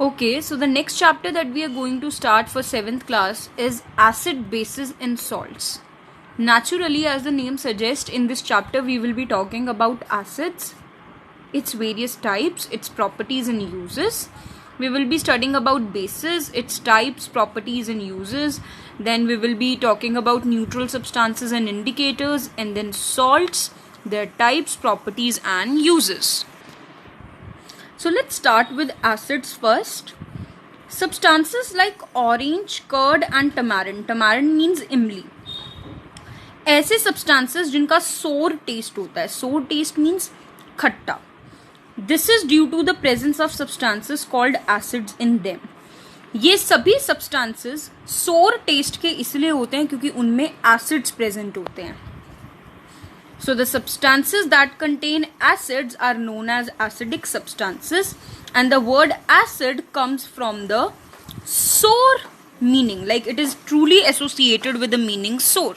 Okay, so the next chapter that we are going to start for 7th class is acid, bases and salts. Naturally, as the name suggests, in this chapter we will be talking about acids, its various types, its properties and uses. We will be studying about bases, its types, properties and uses. Then we will be talking about neutral substances and indicators, and then salts, their types, properties and uses. So let's start with acids first. Substances like orange, curd and tamarind. Tamarind means इमली. ऐसे substances जिनका sour taste होता है. Sour taste means खट्टा. This is due to the presence of substances called acids in them. ये सभी substances sour taste के इसलिए होते हैं क्योंकि उनमें acids present होते हैं. So the substances that contain acids are known as acidic substances, and the word acid comes from the sour meaning, like it is truly associated with the meaning sour.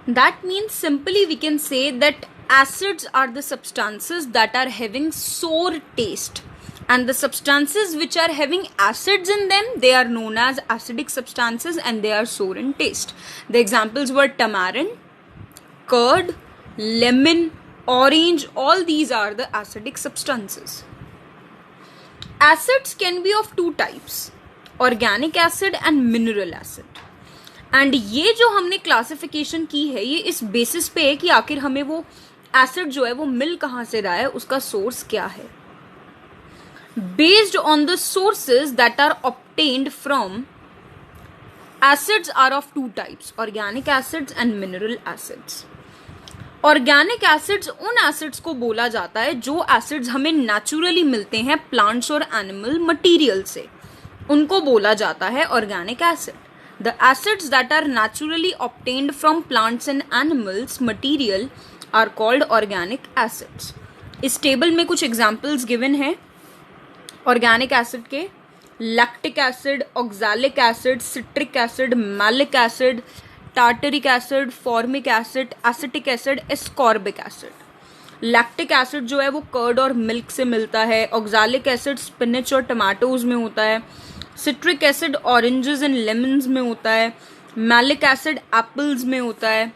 That means simply we can say that acids are the substances that are having sour taste, and the substances which are having acids in them, they are known as acidic substances and they are sour in taste. The examples were tamarind, curd, lemon, orange, all these are the acidic substances. Acids can be of two types, organic acid and mineral acid. And ये जो हमने classification की है ये इस basis पे है कि आखिर हमें वो एसिड जो है वो मिल कहाँ से रहा है, उसका सोर्स क्या है. Based on the sources that are obtained from acids are of two types, organic acids and mineral acids. Organic acids उन एसिड्स को बोला जाता है जो एसिड्स हमें नेचुरली मिलते हैं प्लांट्स और एनिमल मटेरियल से, उनको बोला जाता है organic acid. The acids that are naturally obtained from plants and animals material are called organic acids. इस टेबल में कुछ एग्जांपल्स गिवन हैं ऑर्गेनिक एसिड के: lactic acid, oxalic acid, citric acid, malic acid, tartaric acid, formic acid, acetic acid, ascorbic acid. Lactic acid जो है वो curd और milk से मिलता है. ऑक्सैलिक एसिड स्पिनच और टमाटोज में होता है. Citric acid oranges and lemons में होता है. मैलिक एसिड एप्पल्स में होता है.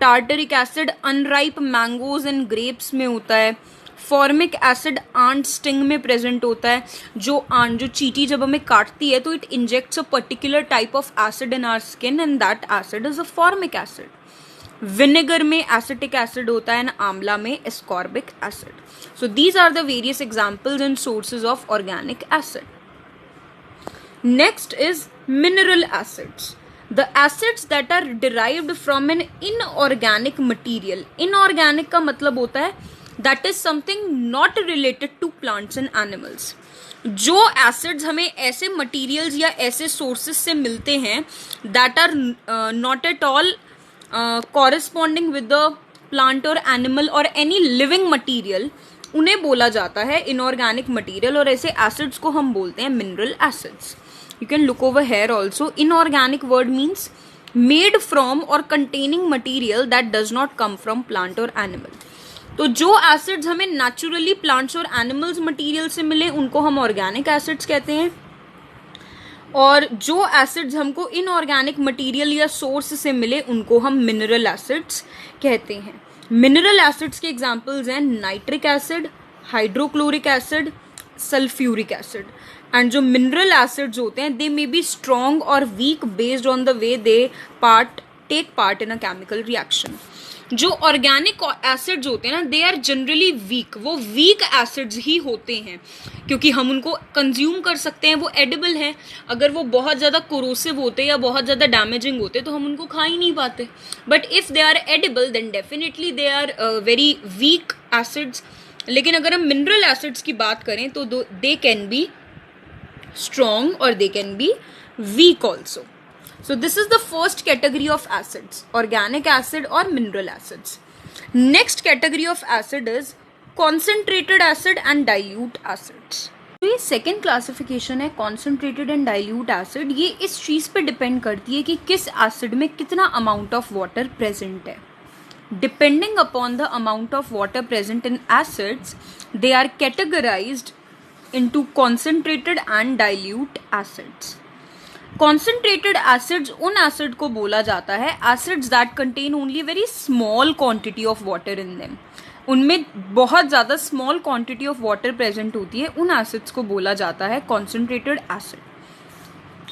Tartaric acid unripe mangoes and grapes में होता है. फॉर्मिक एसिड आंट स्टिंग में प्रेजेंट होता है. जो चींटी जब हमें काटती है तो it injects a particular type of acid in our skin and that acid is a formic acid. Vinegar में एसिटिक एसिड होता है एंड आंवला में ascorbic acid. So these are the various examples and sources of organic acid. Next is mineral acids. The acids that are derived from an inorganic material. Inorganic का मतलब होता है that is something not related to plants and animals. जो acids हमें ऐसे materials या ऐसे sources से मिलते हैं that are not at all corresponding with the plant or animal or any living material, उन्हें बोला जाता है inorganic material, और ऐसे acids को हम बोलते हैं mineral acids. You can look over here also. Inorganic word means made from or containing material that does not come from plant or animal. तो जो एसिड्स हमें नेचुरली प्लांट्स और एनिमल्स मटेरियल से मिले उनको हम ऑर्गेनिक एसिड्स कहते हैं, और जो एसिड्स हमको इनऑर्गेनिक मटेरियल या सोर्स से मिले उनको हम मिनरल एसिड्स कहते हैं. मिनरल एसिड्स के एग्जांपल्स हैं nitric acid, hydrochloric acid, sulphuric acid. And जो मिनरल एसिड्स होते हैं दे मे बी स्ट्रॉन्ग और weak based on the way they take part in a chemical reaction. जो ऑर्गेनिक एसिड्स होते हैं ना दे आर जनरली वीक. वो weak acids ही होते हैं क्योंकि हम उनको कंज्यूम कर सकते हैं, वो एडिबल हैं. अगर वो बहुत ज़्यादा कोरोसिव होते या बहुत ज़्यादा डैमेजिंग होते तो हम उनको खा ही नहीं पाते. But if they are edible then definitely they are very weak acids. लेकिन अगर हम मिनरल एसिड्स की बात करें तो they can be strong or they can be weak also. So this is the first category of acids, organic acid or mineral acids. Next category of acid is concentrated acid and dilute acids. तो ये second classification है concentrated and dilute acid. ये इस चीज़ पे depend करती है कि किस एसिड में कितना अमाउंट ऑफ वाटर प्रेजेंट है. Depending upon the amount of water present in acids, they are categorized into concentrated and dilute acids. Concentrated acids उन acid को बोला जाता है acids that contain only very small quantity of water in them. उनमें बहुत ज़्यादा small quantity of water present होती है, उन एसिड्स को बोला जाता है concentrated acid.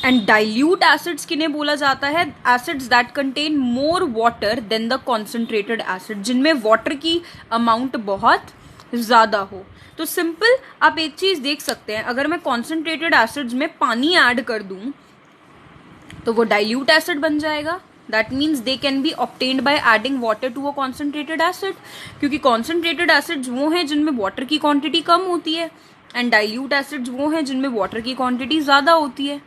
And dilute acids किन्हें बोला जाता है? Acids that contain more water than the concentrated acid, जिनमें वाटर की अमाउंट बहुत ज़्यादा हो. तो सिंपल आप एक चीज़ देख सकते हैं, अगर मैं कॉन्सेंट्रेटेड एसिड्स में पानी ऐड कर दूं तो वो डाइल्यूट एसिड बन जाएगा. That means they can be obtained by adding water to a concentrated acid, क्योंकि कॉन्सेंट्रेटेड एसिड्स वो हैं जिनमें वाटर की क्वांटिटी कम होती है एंड डाइल्यूट एसिड्स वो हैं जिनमें वाटर की क्वांटिटी ज़्यादा होती है.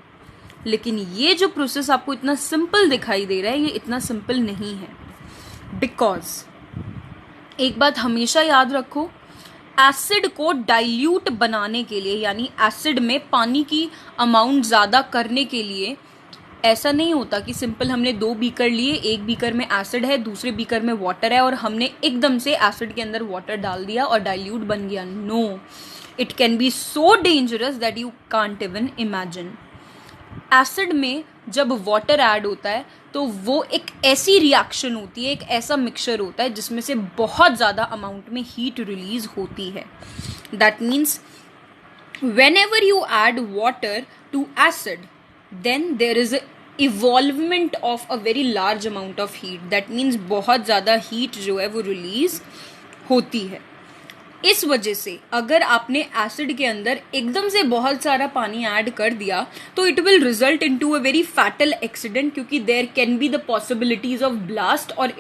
लेकिन ये जो प्रोसेस आपको इतना सिंपल दिखाई दे रहा है, ये इतना सिंपल नहीं है. बिकॉज एक बात हमेशा याद रखो, एसिड को डाइल्यूट बनाने के लिए, यानी एसिड में पानी की अमाउंट ज़्यादा करने के लिए ऐसा नहीं होता कि सिंपल हमने 2 बीकर लिए, एक बीकर में एसिड है, दूसरे बीकर में वाटर है और हमने एकदम से एसिड के अंदर वाटर डाल दिया और डाइल्यूट बन गया. No, it can be so dangerous that you can't even imagine. Acid में जब वाटर ऐड होता है तो वो एक ऐसी रिएक्शन होती है, एक ऐसा मिक्सचर होता है जिसमें से बहुत ज़्यादा अमाउंट में हीट रिलीज होती है. That means whenever you add water to acid, then there is a evolvement of a very large amount of heat. That means बहुत ज़्यादा हीट जो है वो रिलीज होती है. इस वजह से अगर आपने एसिड के अंदर एकदम से बहुत सारा पानी ऐड कर दिया तो it will result into a very fatal accident, क्योंकि there can be the possibilities of blast और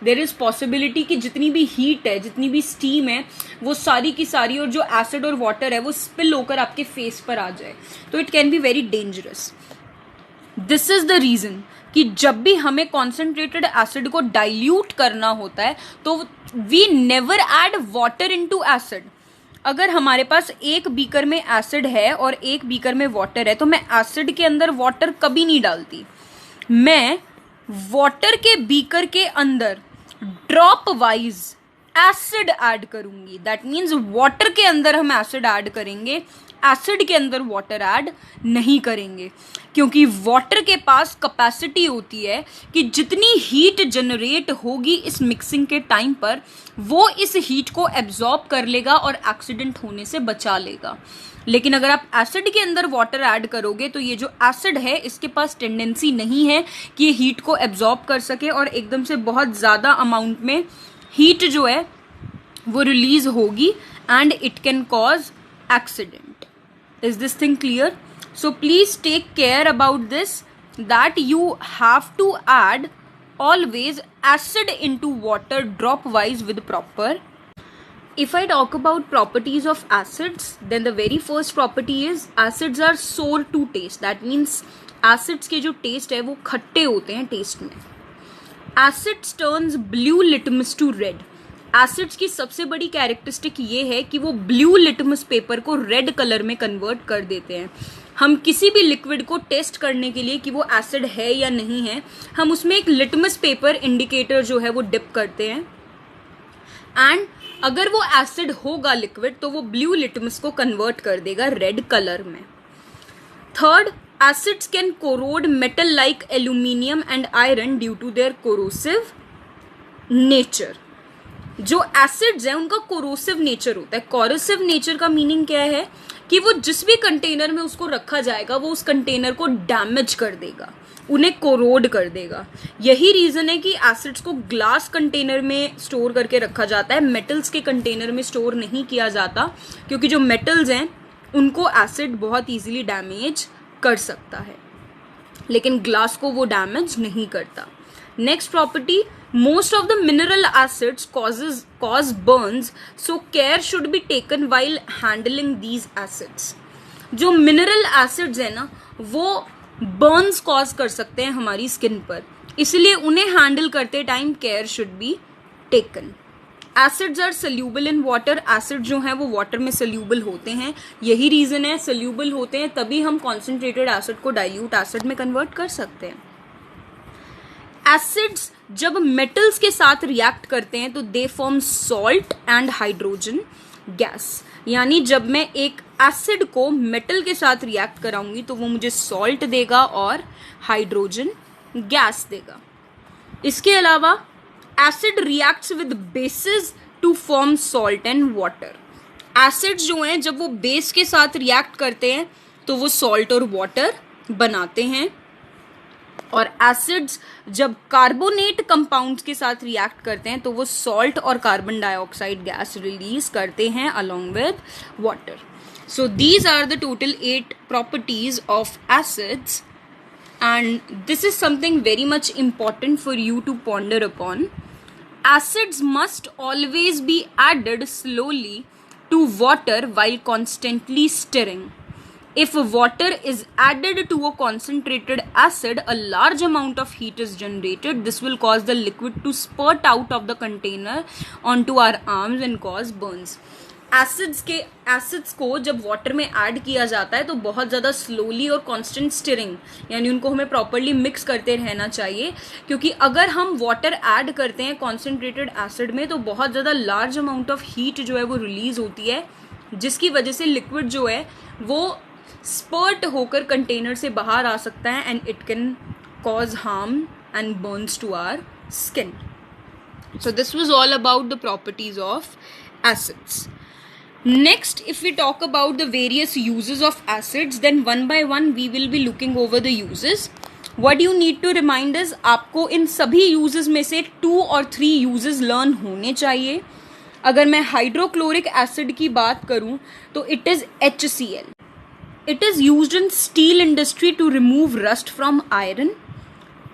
देयर इज पॉसिबिलिटी कि जितनी भी हीट है, जितनी भी स्टीम है, वो सारी की सारी और जो एसिड और वाटर है वो स्पिल होकर आपके फेस पर आ जाए. तो it can be very dangerous. This is the reason कि जब भी हमें कॉन्सेंट्रेटेड एसिड को डाइल्यूट करना होता है तो we never add water into acid. अगर हमारे पास एक बीकर में एसिड है और एक बीकर में वाटर है तो मैं एसिड के अंदर वाटर कभी नहीं डालती. मैं वाटर के बीकर के अंदर ड्रॉप वाइज एसिड ऐड करूंगी. दैट मीन्स वाटर के अंदर हम एसिड ऐड करेंगे, एसिड के अंदर वाटर ऐड नहीं करेंगे, क्योंकि वाटर के पास कैपेसिटी होती है कि जितनी हीट जनरेट होगी इस मिक्सिंग के टाइम पर वो इस हीट को एब्जॉर्ब कर लेगा और एक्सीडेंट होने से बचा लेगा. लेकिन अगर आप एसिड के अंदर वाटर ऐड करोगे तो ये जो एसिड है इसके पास टेंडेंसी नहीं है कि ये हीट को एब्जॉर्ब कर सके और एकदम से बहुत ज़्यादा अमाउंट में हीट जो है वो रिलीज होगी and it can cause accident. Is this thing clear? So please take care about this, that you have to add always acid into water drop wise with proper. If I talk about properties of acids, then the very first property is acids are sour to taste. That means acids के जो taste है वो खट्टे होते हैं taste में. Acids turns blue litmus to red. Acids की सबसे बड़ी कैरेक्टरिस्टिक ये है कि वो ब्लू लिटमस पेपर को रेड कलर में कन्वर्ट कर देते हैं. हम किसी भी लिक्विड को टेस्ट करने के लिए कि वो एसिड है या नहीं है, हम उसमें एक लिटमस पेपर इंडिकेटर जो है वो डिप करते हैं एंड अगर वो एसिड होगा लिक्विड तो वो ब्लू लिटमस को कन्वर्ट कर देगा रेड कलर में. Third, acids can corrode metal like aluminium and iron due to their corrosive nature. जो एसिड्स हैं उनका कोरोसिव नेचर होता है. कोरोसिव नेचर का मीनिंग क्या है कि वो जिस भी कंटेनर में उसको रखा जाएगा वो उस कंटेनर को डैमेज कर देगा, उन्हें कोरोड कर देगा. यही रीजन है कि एसिड्स को ग्लास कंटेनर में स्टोर करके रखा जाता है, मेटल्स के कंटेनर में स्टोर नहीं किया जाता, क्योंकि जो मेटल्स हैं उनको एसिड बहुत इजीली डैमेज कर सकता है, लेकिन ग्लास को वो डैमेज नहीं करता. Next property, most of the mineral acids cause burns, so care should be taken while handling these acids. जो mineral acids है ना वो burns cause कर सकते हैं हमारी स्किन पर, इसलिए उन्हें हैंडल करते time care should be taken. Acids are soluble in water. Acid जो है वो वाटर में सोल्यूबल होते हैं, यही रीजन है सोल्यूबल होते हैं तभी हम कॉन्सेंट्रेटेड एसिड को डाइल्यूट एसिड में कन्वर्ट कर सकते हैं. एसिड्स जब मेटल्स के साथ रिएक्ट करते हैं तो they form salt and hydrogen gas. यानी जब मैं एक एसिड को मेटल के साथ रिएक्ट कराऊंगी तो वो मुझे सॉल्ट देगा और हाइड्रोजन गैस देगा। इसके अलावा acid reacts with bases to form salt and water. Acids जो हैं जब वो बेस के साथ रिएक्ट करते हैं तो वो सॉल्ट और वाटर बनाते हैं, और एसिड्स जब कार्बोनेट कंपाउंड्स के साथ रिएक्ट करते हैं तो वो सॉल्ट और कार्बन डाइऑक्साइड गैस रिलीज करते हैं along with water. So these are the total 8 properties of acids, and this is something very much important for you to ponder upon. Acids must always be added slowly to water while constantly stirring. If water is added to a concentrated acid, a large amount of heat is generated. This will cause the liquid to spurt out of the container onto our arms and cause burns. Acids को जब water में add किया जाता है तो बहुत ज़्यादा slowly और कांस्टेंट स्टिरिंग, यानी उनको हमें प्रॉपरली मिक्स करते रहना चाहिए, क्योंकि अगर हम वाटर ऐड करते हैं कॉन्सेंट्रेटेड एसिड में तो बहुत ज़्यादा लार्ज अमाउंट ऑफ हीट जो है वो रिलीज होती है, जिसकी वजह से लिक्विड जो है वो स्पर्ट होकर कंटेनर से बाहर आ सकता है and it can cause harm and burns to our skin. So this was all about the properties of acids. Next, if we talk about the various uses of acids, then one by one we will be looking over the uses. What you need to remind is आपको इन सभी uses में से 2 और 3 uses learn होने चाहिए. अगर मैं hydrochloric acid की बात करूं तो it is HCl. It is used in steel industry to remove rust from iron.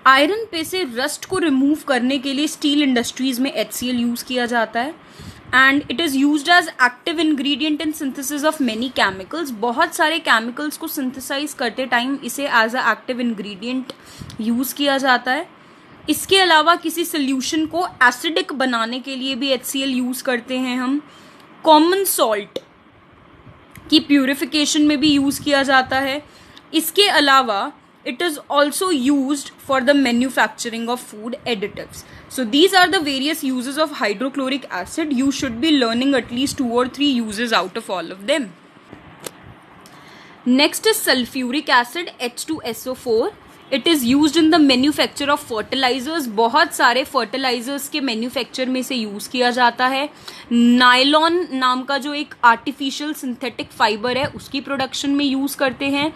Iron पे से रस्ट को रिमूव करने के लिए स्टील इंडस्ट्रीज में HCl यूज किया जाता है, and it is used as active ingredient in synthesis of many chemicals. बहुत सारे केमिकल्स को सिंथेसाइज करते टाइम इसे as a active ingredient use किया जाता है. इसके अलावा किसी सोल्यूशन को एसिडिक बनाने के लिए भी HCl यूज करते हैं हम. कॉमन सॉल्ट की प्यूरिफिकेशन में भी यूज किया जाता है. इसके अलावा it is also used for the manufacturing of food additives. So these are the various uses of hydrochloric acid. You should be learning at least 2 or 3 uses out of all of them. Next is sulfuric acid, H2SO4. It is used in the manufacture of fertilizers. बहुत सारे fertilizers के manufacture में से use किया जाता है. Nylon नाम का जो एक artificial synthetic fiber है उसकी production में use करते हैं.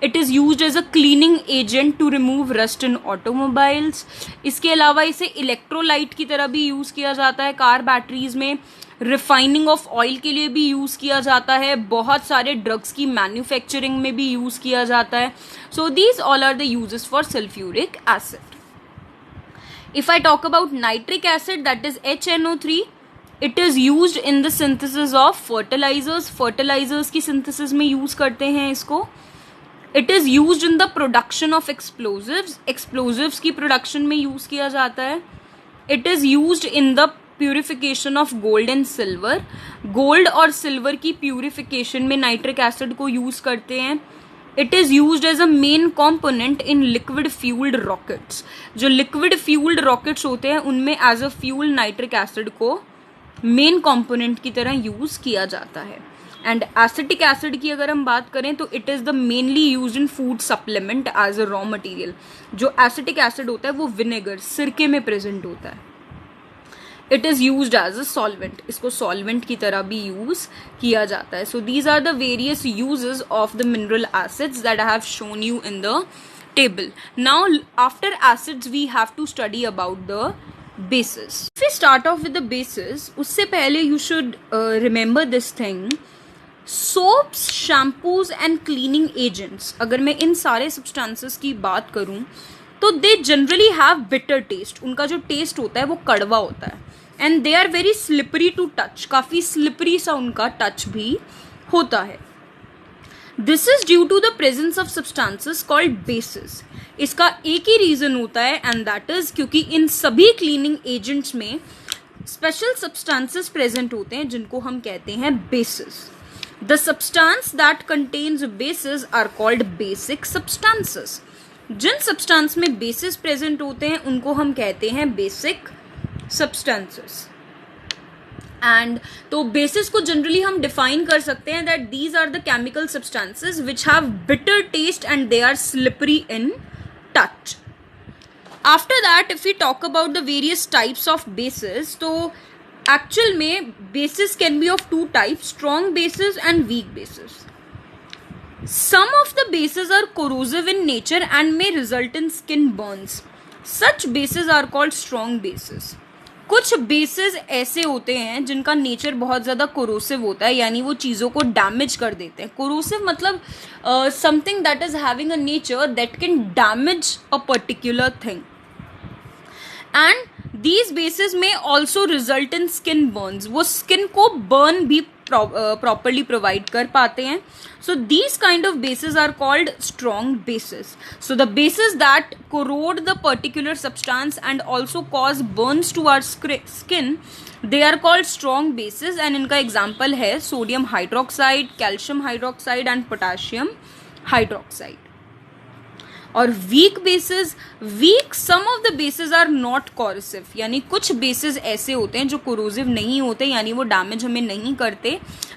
It is used as a cleaning agent to remove rust in automobiles. इसके अलावा इसे इलेक्ट्रोलाइट की तरह भी यूज़ किया जाता है कार बैटरीज में. रिफाइनिंग ऑफ ऑयल के लिए भी यूज़ किया जाता है. बहुत सारे ड्रग्स की मैन्युफैक्चरिंग में भी यूज़ किया जाता है. So these all are the uses for sulphuric acid. If I talk about nitric acid, that is HNO3. It is used in the synthesis of fertilizers. Fertilizers की सिंथेसिस में use करते हैं इसको. It is use in the production of explosives. Explosives की production में use किया जाता है. It is used in the purification of gold and silver. Gold और सिल्वर की प्यूरिफिकेशन में नाइट्रिक एसिड को यूज़ करते हैं. It is used as a main component in liquid fuelled rockets. जो लिक्विड फ्यूल्ड रॉकेट्स होते हैं उनमें as a fuel nitric acid को मेन कॉम्पोनेंट की तरह यूज़ किया जाता है. एंड एसिटिक एसिड की अगर हम बात करें तो it is the mainly use in food supplement as a raw material. जो एसिटिक एसिड होता है वो विनेगर, सिरके में प्रेजेंट होता है. It is used as a solvent. इसको सॉल्वेंट की तरह भी यूज किया जाता है. So these are the various uses of the mineral acids that I have shown you in the table. Now after acids we have to study about the bases. If we start off with the bases, उससे पहले you should remember this thing. Soaps, shampoos and cleaning agents, अगर मैं इन सारे substances की बात करूं तो they generally have bitter taste. उनका जो टेस्ट होता है वो कड़वा होता है. And they are very slippery to touch. काफ़ी स्लिपरी सा उनका टच भी होता है. This is due to the presence of substances called bases. इसका एक ही रीज़न होता है एंड दैट इज क्योंकि इन सभी क्लीनिंग एजेंट्स में स्पेशल सब्सटेंसेस प्रेजेंट होते हैं जिनको हम कहते हैं bases. The substance that contains bases are called basic substances. जिन substance में bases present होते हैं उनको हम कहते हैं basic substances. एंड तो बेसिस को जनरली हम डिफाइन कर सकते हैं that these are the chemical substances which have bitter taste and they are slippery in touch. After that if we talk about the various types of bases, तो actual में bases can be of two types, strong bases and weak bases. Some of the bases are corrosive in nature and may result in skin burns. Such bases are called strong bases. कुछ basis ऐसे होते हैं जिनका nature बहुत ज़्यादा corrosive होता है, यानी वो चीज़ों को डैमेज कर देते हैं. कोरोसिव मतलब something that is having a nature that can damage a particular thing. And these bases में also result in skin burns. वो स्किन को बर्न भी properly provide कर पाते हैं. So these kind of bases are called strong bases. So the bases that corrode the particular substance and also cause burns to our skin, they are called strong bases. And इनका example है sodium hydroxide, calcium hydroxide and potassium hydroxide. और weak bases, weak some of the bases are not corrosive, यानी कुछ basis ऐसे होते हैं जो corrosive नहीं होते, यानी वो डैमेज हमें नहीं करते.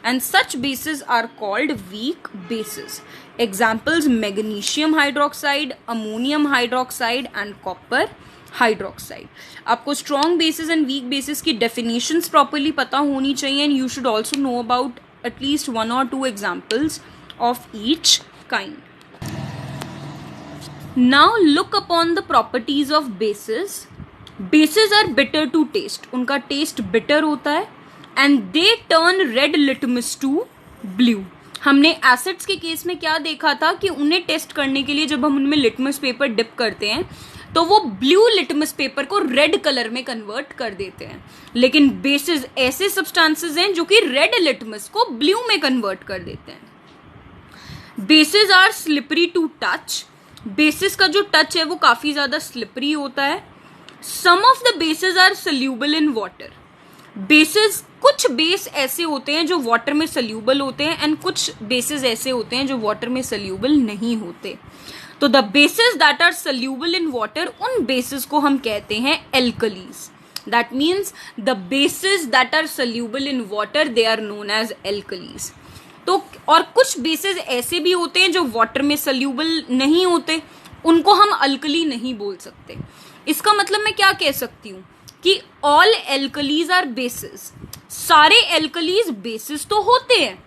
And such bases are called weak bases. Examples magnesium hydroxide, ammonium hydroxide and copper hydroxide. आपको strong bases and weak bases की डेफिनेशंस प्रॉपरली पता होनी चाहिए and you should also know about at least 1 or 2 examples of each kind. Now look upon the properties of bases. Bases are bitter to taste. उनका test bitter होता है and they turn red litmus to blue. हमने acids के case में क्या देखा था कि उन्हें टेस्ट करने के लिए जब हम उनमें लिटमस पेपर डिप करते हैं तो वो ब्लू लिटमस पेपर को रेड कलर में कन्वर्ट कर देते हैं. लेकिन बेसिस ऐसे सब्सटेंसेस हैं जो कि रेड लिटमस को ब्लू में कन्वर्ट कर देते हैं. Bases are slippery to touch. Bases का जो टच है वो काफी ज्यादा स्लिपरी होता है. Some of the bases are soluble in water. Bases, कुछ बेस ऐसे होते हैं जो वाटर में सोल्यूबल होते हैं एंड कुछ बेसिस ऐसे होते हैं जो वाटर में सोल्यूबल नहीं होते. तो the bases that are soluble in water, उन बेसिस को हम कहते हैं alkalis. That means the bases that are soluble in water they are known as alkalis. तो और कुछ बेसिस ऐसे भी होते हैं जो वाटर में सोल्यूबल नहीं होते, उनको हम अल्कली नहीं बोल सकते. इसका मतलब मैं क्या कह सकती हूँ कि ऑल एल्कलीज आर बेसिस. सारे एल्कलीज बेसिस तो होते हैं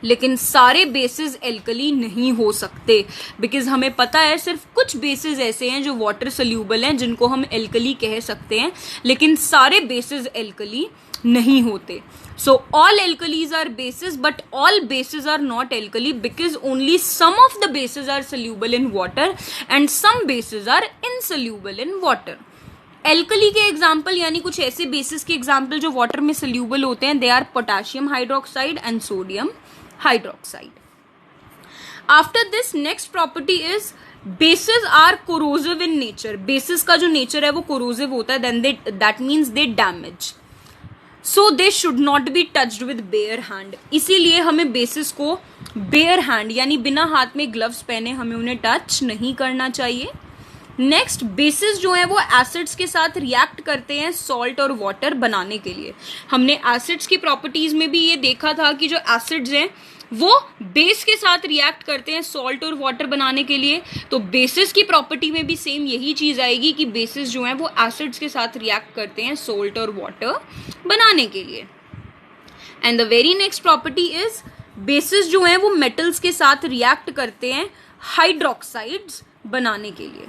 लेकिन सारे बेसिस एल्कली नहीं हो सकते, बिकॉज हमें पता है सिर्फ कुछ बेसिस ऐसे हैं जो वाटर सोल्यूबल हैं जिनको हम एल्कली कह सकते हैं, लेकिन सारे बेसिस एल्कली नहीं होते. So all alkalis are bases, but all bases are not alkali because only some of the bases are soluble in water and some bases are insoluble in water. Alkali के example यानी कुछ ऐसे basis के example जो water में soluble होते हैं, they are potassium hydroxide and sodium hydroxide. After this next property is bases are corrosive in nature. Bases का जो नेचर है वो कोरोसिव होता है, then that means they damage. So they should not be touched with bare hand. इसीलिए हमें basis को bear hand यानी बिना हाथ में ग्लव्स पहने हमें उन्हें टच नहीं करना चाहिए. नेक्स्ट, बेसिस जो है वो एसिड्स के साथ रिएक्ट करते हैं सॉल्ट और वाटर बनाने के लिए. हमने एसिड्स की प्रॉपर्टीज में भी ये देखा था कि जो एसिड्स हैं वो बेस के साथ रिएक्ट करते हैं सॉल्ट और वाटर बनाने के लिए. तो बेसिस की प्रॉपर्टी में भी सेम यही चीज आएगी कि बेसिस जो है वो एसिड्स के साथ रिएक्ट करते हैं सॉल्ट और वाटर बनाने के लिए. And the very next property is basis जो है वो मेटल्स के साथ रिएक्ट करते हैं हाइड्रोक्साइड्स बनाने के लिए.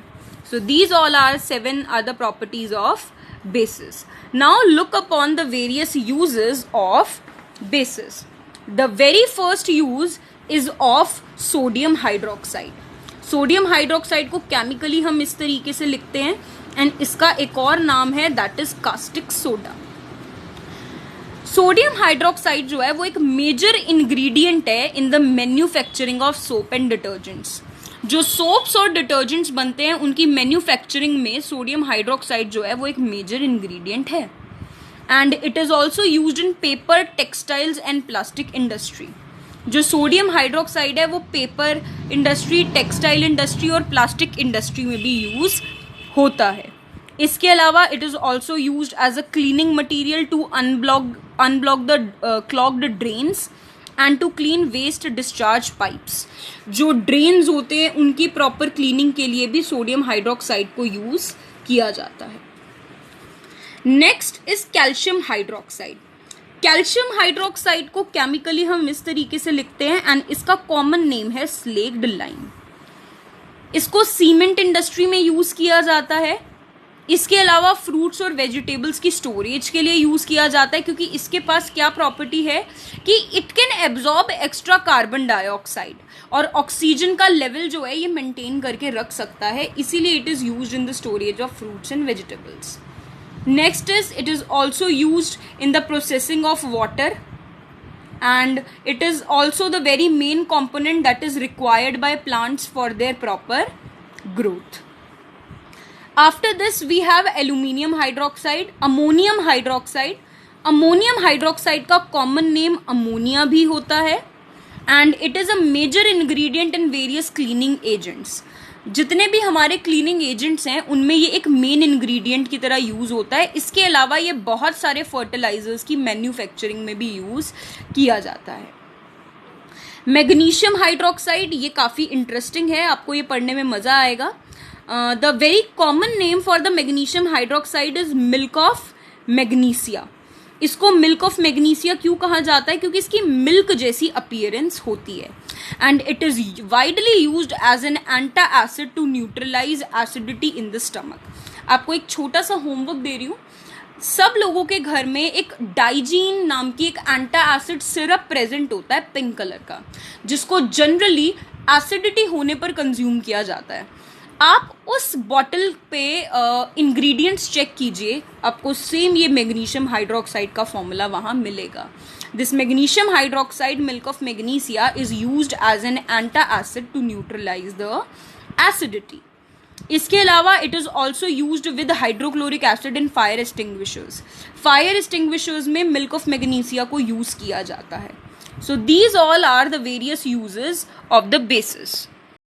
So these all are 7 other properties of bases. Now look upon the various uses of bases. The very first use is of sodium hydroxide. Sodium hydroxide को chemically हम इस तरीके से लिखते हैं and इसका एक और नाम है that is caustic soda. Sodium hydroxide जो है वो एक major ingredient है in the manufacturing of soap and detergents. जो सोप्स और डिटर्जेंट्स बनते हैं उनकी मैन्युफैक्चरिंग में सोडियम हाइड्रोक्साइड जो है वो एक मेजर इंग्रेडिएंट है. And it is also used in paper, textiles and plastic industry. जो सोडियम हाइड्रोक्साइड है वो पेपर इंडस्ट्री, टेक्सटाइल इंडस्ट्री और प्लास्टिक इंडस्ट्री में भी यूज होता है. इसके अलावा it is also use as a cleaning material to unblock the clogged drains and to clean waste discharge pipes. जो ड्रेन्स होते हैं उनकी प्रॉपर क्लीनिंग के लिए भी सोडियम हाइड्रोक्साइड को यूज किया जाता है। Next is calcium hydroxide. Calcium hydroxide को केमिकली हम इस तरीके से लिखते हैं एंड इसका कॉमन नेम है स्लेग्ड लाइम। इसको सीमेंट इंडस्ट्री में यूज किया जाता है। इसके अलावा फ्रूट्स और वेजिटेबल्स की स्टोरेज के लिए यूज किया जाता है, क्योंकि इसके पास क्या प्रॉपर्टी है कि it can absorb extra carbon dioxide और ऑक्सीजन का लेवल जो है ये मेंटेन करके रख सकता है, इसीलिए it is used in the storage of fruits and vegetables. Next is it is also used in the processing of water and it is also the very main component that is required by plants for their proper growth. After this we have aluminium hydroxide, ammonium hydroxide. Ammonium hydroxide का common name ammonia भी होता है and it is a major ingredient in various cleaning agents. जितने भी हमारे cleaning agents हैं उनमें ये एक मेन इंग्रेडिएंट की तरह यूज़ होता है। इसके अलावा ये बहुत सारे फर्टिलाइजर्स की मैन्युफैक्चरिंग में भी यूज़ किया जाता है। मैग्नीशियम हाइड्रोक्साइड ये काफ़ी इंटरेस्टिंग है, आपको ये पढ़ने में मज़ा आएगा। The very common name for the magnesium hydroxide is milk of magnesia. इसको मिल्क ऑफ मैग्नीसिया क्यों कहा जाता है? क्योंकि इसकी मिल्क जैसी अपीयरेंस होती है and it is widely used as an antacid to neutralise acidity in the stomach. आपको एक छोटा सा होमवर्क दे रही हूँ। सब लोगों के घर में एक डाइजीन नाम की एक एंटा एसिड सिरप प्रेजेंट होता है पिंक कलर का, जिसको जनरली एसिडिटी होने पर कंज्यूम किया जाता है। आप उस बॉटल पे इंग्रेडिएंट्स चेक कीजिए, आपको सेम ये मैग्नीशियम हाइड्रोक्साइड का फॉर्मूला वहाँ मिलेगा। This magnesium hydroxide milk of magnesia is used as an antacid to neutralise the acidity. इसके अलावा it is also used with hydrochloric acid in fire extinguishers. Fire extinguishers में milk of magnesia को use किया जाता है। So these all are the various uses of the basis.